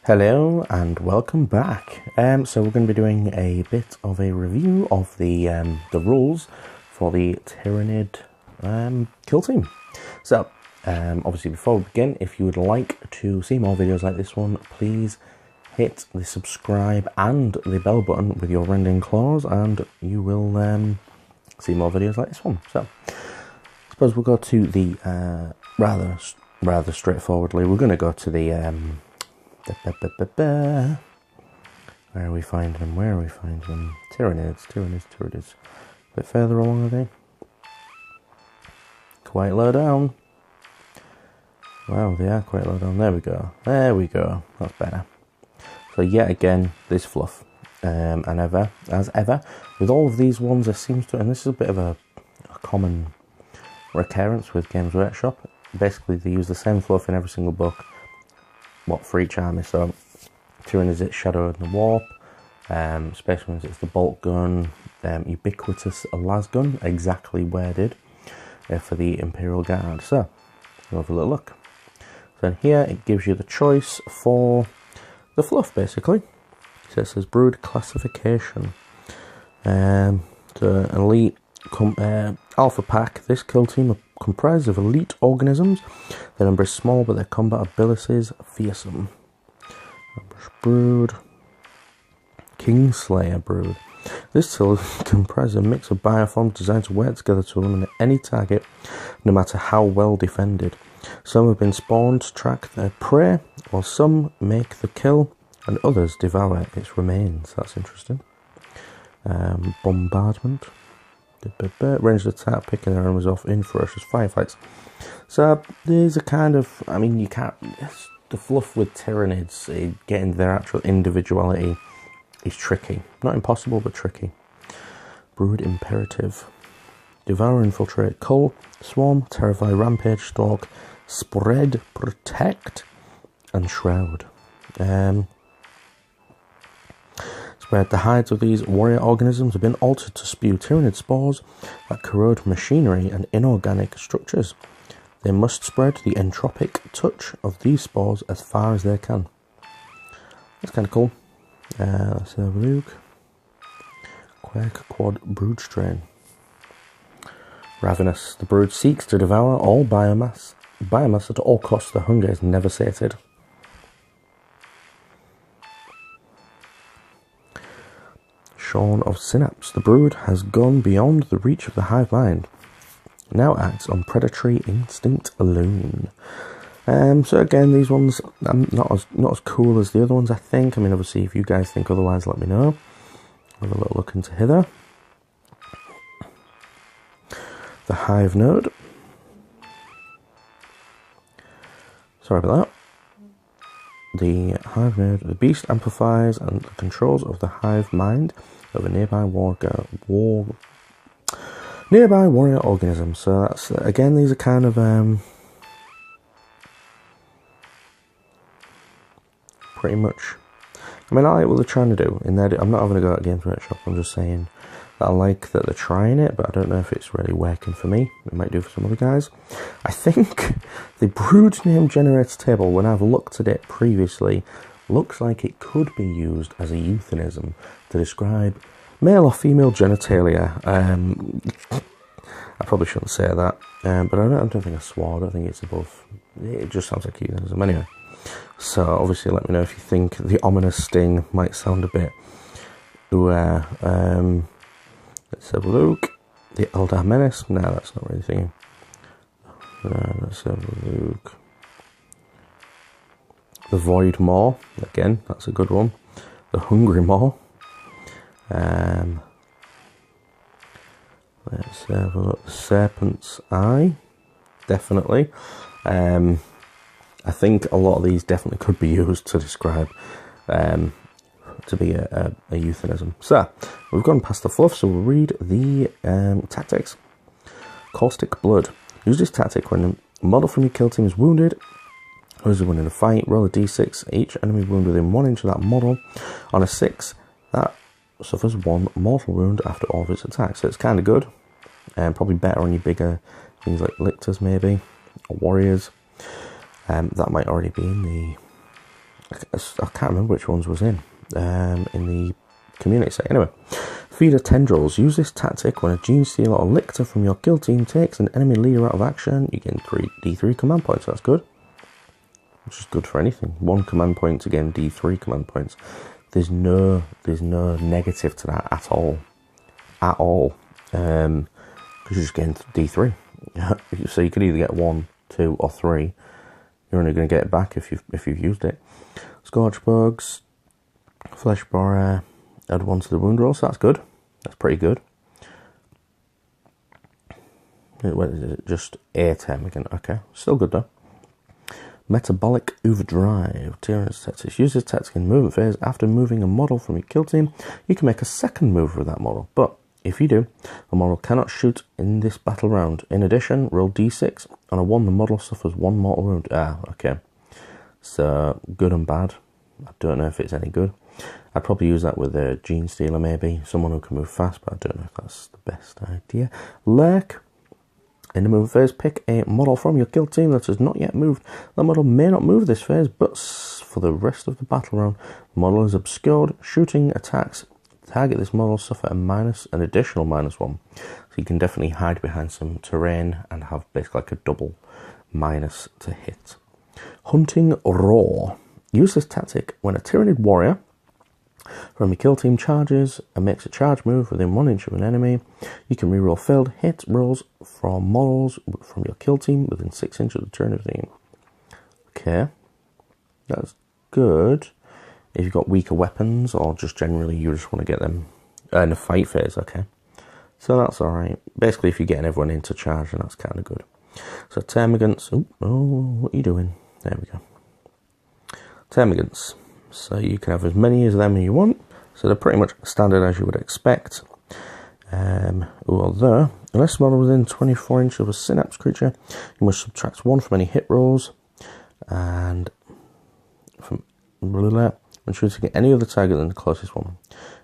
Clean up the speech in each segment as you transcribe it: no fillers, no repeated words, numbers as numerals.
Hello and welcome back. So we're going to be doing a bit of a review of the rules for the Tyranid kill team. So obviously before we begin, if you would like to see more videos like this one, please hit the subscribe and the bell button with your rending claws, and you will see more videos like this one. So I suppose we'll go to the rather straightforwardly. We're going to go to the where are we finding them? Tyranids. A bit further along, are they? Quite low down. Wow, they are quite low down. There we go. That's better. So yet again, this fluff. And as ever, with all of these ones, there seems to, and this is a bit of a common recurrence with Games Workshop. Basically, they use the same fluff in every single book. For each army. So Tyranids, it's Shadow and the Warp. Space Marines, it's the bolt gun. Ubiquitous las gun, exactly worded for the Imperial Guard. So we'll have a little look. So here it gives you the choice for the fluff, basically. So it says brood classification. So elite alpha pack. This kill team are comprised of elite organisms. Their number is small, but their combat abilities fearsome. Ambush brood. Kingslayer brood. This kill comprises a mix of bioforms designed to work together to eliminate any target, no matter how well defended. Some have been spawned to track their prey, while some make the kill, and others devour its remains. That's interesting. Bombardment. Ranged attack, picking their enemies off in ferocious firefights. So these are kind of, I mean, you can't, the fluff with Tyranids, getting their actual individuality is tricky. Not impossible, but tricky. Brood imperative. Devour, infiltrate, cull, swarm, terrify, rampage, stalk, spread, protect, and shroud. Spread. The hides of these warrior organisms have been altered to spew Tyranid spores that corrode machinery and inorganic structures. They must spread the entropic touch of these spores as far as they can. That's kind of cool. Let's have a look. Quirk Quad Brood Strain. Ravenous. The brood seeks to devour all biomass. Biomass at all costs. The hunger is never sated. Shorn of Synapse. The brood has gone beyond the reach of the hive mind. Now acts on predatory instinct alone. So again, these ones not as cool as the other ones, I think. I mean, obviously, if you guys think otherwise, let me know. Have a little look into hither. The hive node. Sorry about that. The hive node. The beast amplifies and the controls of the hive mind of a nearby warrior organism. So that's, again, these are kind of pretty much, I mean, I like what they're trying to do in there. I'm not having a go at Games Workshop, I'm just saying that I like that they're trying it, but I don't know if it's really working for me. It might do for some other guys. I think the brood name generator table, when I've looked at it previously, looks like it could be used as a euphemism to describe male or female genitalia. I probably shouldn't say that, but I don't think I swore. I don't think it's above. It just sounds like euphemism anyway. So obviously, let me know if you think the ominous sting might sound a bit. Let's have a look. The Eldar Menace. No, that's not really thinking. Let's have a look. The Void Maw. Again, that's a good one. The Hungry Maw. Let's have a look. Serpent's Eye. Definitely. I think a lot of these definitely could be used to describe, to be a euphemism. So, we've gone past the fluff, so we'll read the tactics. Caustic Blood. Use this tactic when a model from your kill team is wounded, or is winning a fight. Roll a d6. Each enemy wound within 1 inch of that model. On a 6, that suffers 1 mortal wound after all of its attacks. So it's kind of good. Probably better on your bigger things like lictors, maybe, or warriors. That might already be in the I can't remember which ones was in the community site. Anyway, feeder tendrils. Use this tactic when a gene stealer or lictor from your kill team takes an enemy leader out of action. You gain 3 D3 command points. That's good. Which is good for anything. 1 command point to gain D3 command points. There's no negative to that at all. At all. Because you just gain D3. So you could either get 1, 2, or 3. You're only going to get it back if you've used it. Scorch bugs, flesh borer, add 1 to the wound roll, so that's good. That's pretty good. What is it? Just a Termagant. Okay, still good though. Metabolic Overdrive. Tyranids tactics. Use this tactic in movement phase. After moving a model from your kill team, you can make a second move with that model. But if you do, the model cannot shoot in this battle round. In addition, roll d6. On a 1, the model suffers 1 mortal wound. Ah, okay. So, good and bad. I don't know if it's any good. I'd probably use that with a Gene Stealer, maybe. Someone who can move fast, but I don't know if that's the best idea. Lurk. In the move phase, pick a model from your kill team that has not yet moved. That model may not move this phase, but for the rest of the battle round, the model is obscured. Shooting attacks target this model suffer an additional -1. So you can definitely hide behind some terrain and have basically like a double minus to hit. Hunting Roar. Use this tactic when a Tyranid warrior from your kill team charges and makes a charge move within 1 inch of an enemy. You can reroll failed hit rolls from models from your kill team within 6 inches of the Tyranid team. Okay, that's good. If you've got weaker weapons or just generally you just want to get them in a fight phase, okay. So that's alright. Basically, if you're getting everyone into charge, then that's kind of good. So Termagants. Oh, what are you doing? There we go. Termagants. So you can have as many of them as you want. So they're pretty much standard as you would expect. Although, unless model within 24 inches of a synapse creature, you must subtract 1 from any hit rolls. And from when shooting at any other target than the closest one.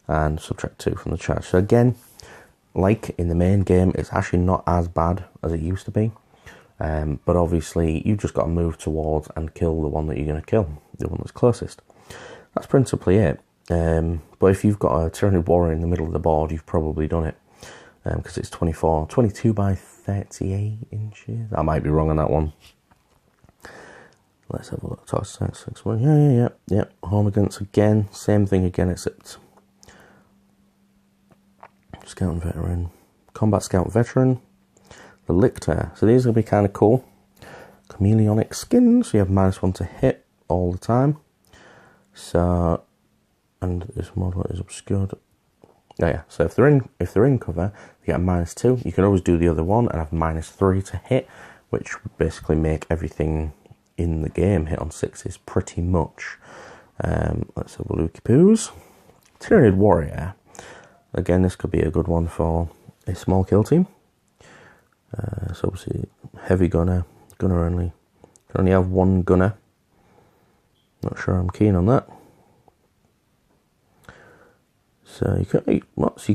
And subtract 2 from the charge. So again, like in the main game, it's actually not as bad as it used to be. But obviously, you've just got to move towards and kill the one that you're going to kill. The one that's closest. That's principally it. But if you've got a Tyranid warrior in the middle of the board, you've probably done it. Because it's 22 by 38 inches. I might be wrong on that one. Let's have a look. Toxic 6-1. Yeah. Home against again. Same thing again, except Scout and Veteran. Combat Scout Veteran. The Lictor. So these are going to be kind of cool. Chameleonic skin. So you have -1 to hit all the time. So, and this model is obscured. Oh yeah. So if they're in cover, you get a -2. You can always do the other one and have -3 to hit, which would basically make everything in the game hit on 6s pretty much. Let's have a looky poos. Tyranid warrior. Again, this could be a good one for a small kill team. So obviously heavy gunner only. Can only have 1 gunner. Not sure I'm keen on that. So you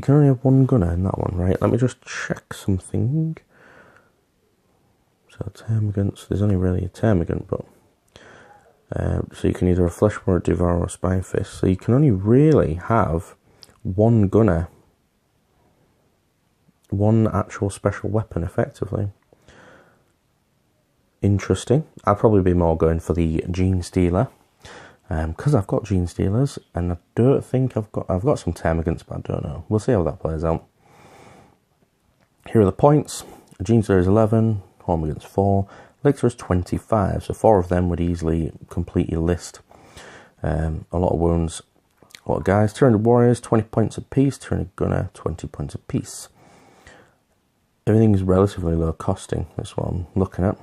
can only have 1 gunner in that one, right? Let me just check something. So Termagants, there's only really a Termagant, but so you can either a Flesh Borer, Devour, or Spine Fist. So you can only really have 1 gunner, 1 actual special weapon, effectively. Interesting. I'd probably be more going for the Gene Stealer, because I've got Gene Stealers, and I don't think I've got some Termagants, but I don't know. We'll see how that plays out. Here are the points. Gene Stealer is 11. Home against 4. Lictor is 25, so 4 of them would easily complete your list. A lot of wounds, a lot of guys. Tyranid warriors, 20 points apiece. Tyranid gunner, 20 points apiece. Everything's relatively low costing, that's what I'm looking at.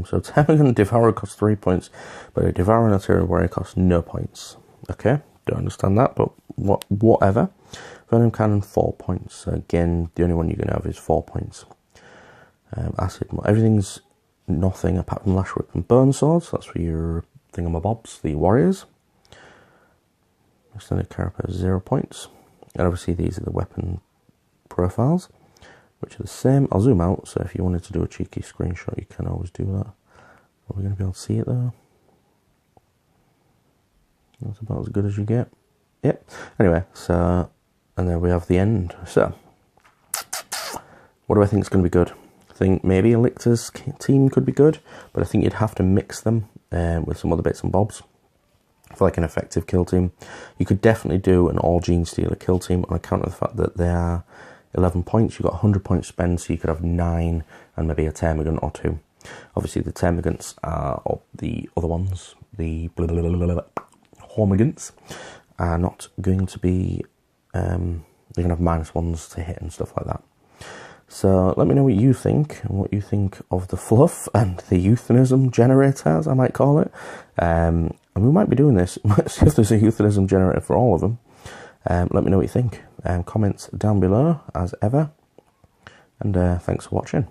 So Termagant Devourer costs 3 points, but a Devourer and a Tyranid warrior costs no points. Okay, don't understand that, but whatever. Venom Cannon, 4 points. So again, the only one you're going to have is 4 points. Acid, everything's nothing apart from Lash Whip and Bone Swords. That's for your thingamabobs, the warriors. Extended Carapace, 0 points. And obviously these are the weapon profiles, which are the same. I'll zoom out, so if you wanted to do a cheeky screenshot, you can always do that. Are we going to be able to see it though? That's about as good as you get. Yep. Anyway, so, and then we have the end. So, what do I think is going to be good? I think maybe Elictor's team could be good, but I think you'd have to mix them with some other bits and bobs for like an effective kill team. You could definitely do an all gene stealer kill team on account of the fact that they are 11 points. You've got 100 points spent, so you could have 9 and maybe a Termagant or 2. Obviously, the Termagants are the other ones, the Hormagants, are not going to be. They're going to have -1s to hit and stuff like that. So let me know what you think and what you think of the fluff and the euphemism generator, as I might call it. And we might be doing this. Let's see if there's a euphemism generator for all of them. Let me know what you think. Comments down below, as ever. And thanks for watching.